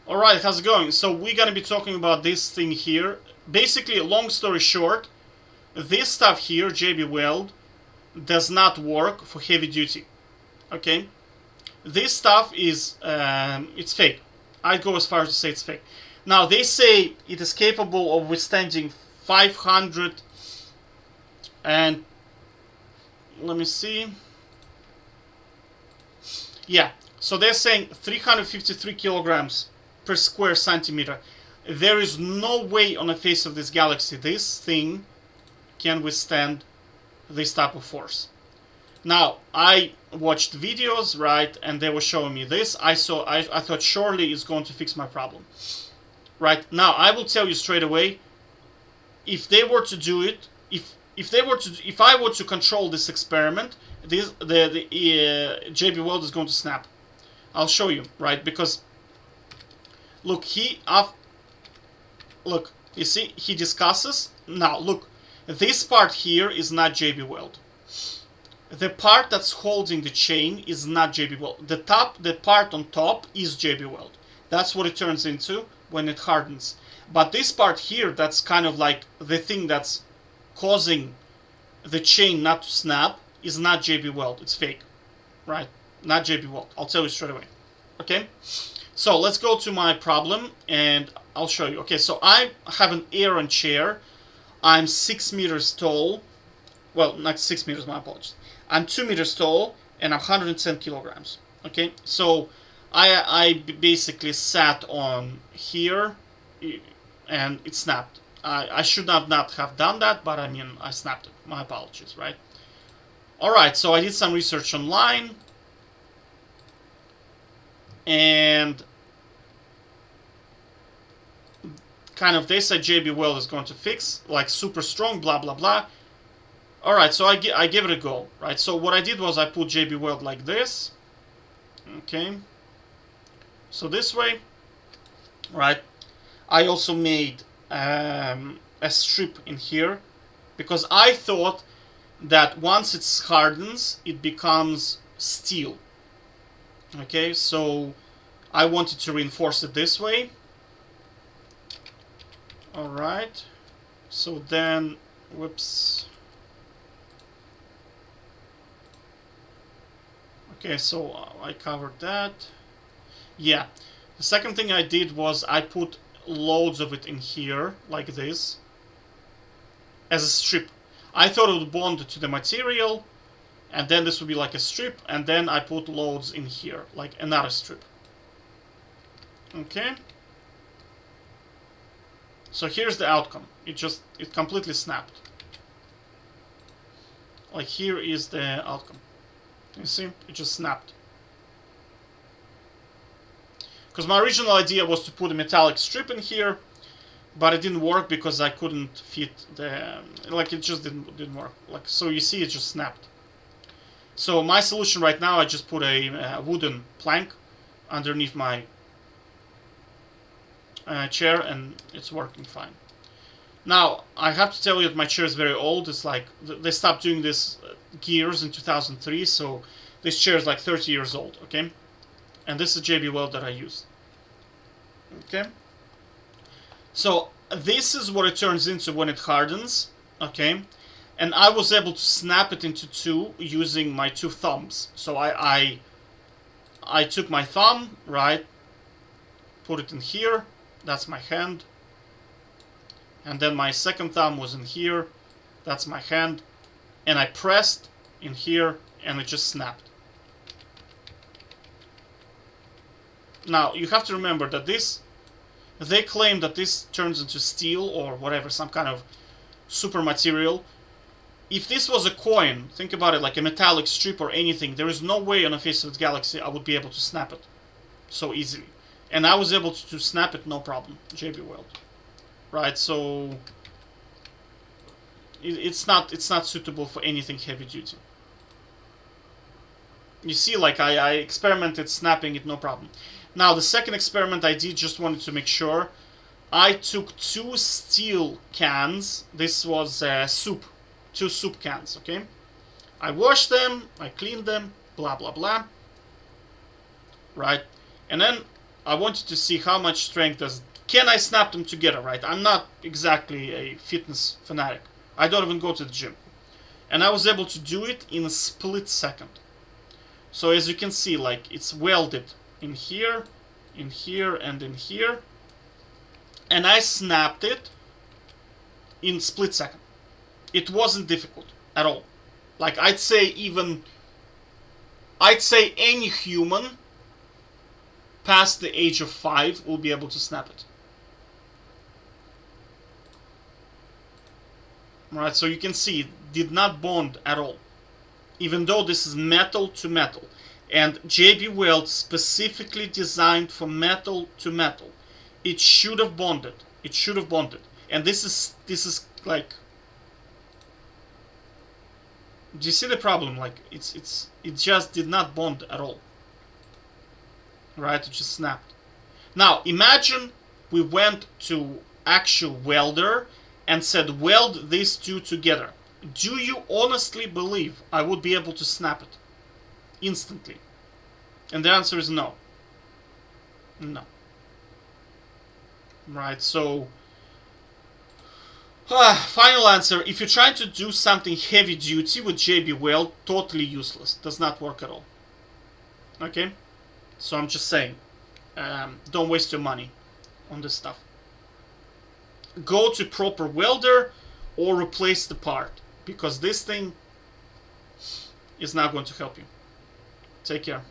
Alright, how's it going? So we're gonna be talking about this thing here. Basically, long story short, this stuff here, JB Weld, does not work for heavy duty. Okay? This stuff is, it's fake. I'd go as far as to say it's fake. Now, they say it is capable of withstanding 500 and, let me see. Yeah, so they're saying 353 kilograms per square centimeter. There is no way on the face of this galaxy this thing can withstand this type of force. Now, I watched videos, right, and they were showing me this. I thought surely it's going to fix my problem. Right, now I will tell you straight away, if they were to do it, if I were to control this experiment, the JB Weld is going to snap. I'll show you, right? Because look, look, you see, he discusses. Now look, this part here is not JB Weld. The part that's holding the chain is not JB Weld. The part on top is JB Weld. That's what it turns into when it hardens. But this part here, that's kind of like the thing that's causing the chain not to snap, is not JB Weld. It's fake, right? Not JB Weld. I'll tell you straight away. Okay? So let's go to my problem and I'll show you. Okay, so I have an Aeron chair. I'm 6 meters tall. Well, not 6 meters, my apologies. I'm 2 meters tall and I'm 110 kilograms. Okay, so I basically sat on here and it snapped. I should not have done that, but I mean, I snapped it. My apologies, right? Alright, so I did some research online. And kind of they said JB Weld is going to fix, like super strong, blah, blah, blah. Alright, so I gave it a go, right? So what I did was I put JB Weld like this. Okay. So this way, right? I also made a strip in here because I thought that once it hardens, it becomes steel. Okay, so I wanted to reinforce it this way. Alright, so then, whoops. Okay, so I covered that. Yeah, the second thing I did was I put loads of it in here, like this, as a strip. I thought it would bond to the material, and then this would be like a strip, and then I put loads in here, like another strip. Okay. So here's the outcome. It completely snapped. Like here is the outcome. You see? It just snapped. Because my original idea was to put a metallic strip in here, but it didn't work because I couldn't fit the... Like it just didn't work. Like, so you see it just snapped. So my solution right now, I just put a wooden plank underneath my chair and it's working fine. Now, I have to tell you that my chair is very old. It's like, they stopped doing this gears in 2003, so this chair is like 30 years old, okay? And this is JB Weld that I used. Okay? So, this is what it turns into when it hardens, okay? And I was able to snap it into two using my two thumbs. So I took my thumb, right? Put it in here. That's my hand. And then my second thumb was in here. That's my hand. And I pressed in here and it just snapped. Now, you have to remember that they claim that this turns into steel or whatever, some kind of super material. If this was a coin, think about it like a metallic strip or anything, there is no way on the face of the galaxy I would be able to snap it so easily. And I was able to snap it no problem, JB Weld. Right, so it's not suitable for anything heavy duty. You see, like I experimented snapping it no problem. Now the second experiment I did, just wanted to make sure. I took 2 steel cans. This was soup. 2 soup cans, okay? I washed them, I cleaned them, blah blah blah. Right? And then I wanted to see how much strength can I snap them together, right? I'm not exactly a fitness fanatic. I don't even go to the gym. And I was able to do it in a split second. So as you can see, like, it's welded in here, and in here. And I snapped it in split second. It wasn't difficult at all. Like, I'd say any human past the age of 5 will be able to snap it. Right, so you can see it did not bond at all. Even though this is metal to metal. And JB Weld specifically designed for metal to metal. It should have bonded. It should have bonded. And this is like, do you see the problem? Like, it just did not bond at all. Right, it just snapped. Now imagine we went to actual welder and said weld these two together. Do you honestly believe I would be able to snap it instantly? And the answer is no. No. Right, so final answer, if you're trying to do something heavy duty with JB Weld, totally useless. Does not work at all. Okay? So I'm just saying, don't waste your money on this stuff. Go to proper welder or replace the part, because this thing is not going to help you. Take care.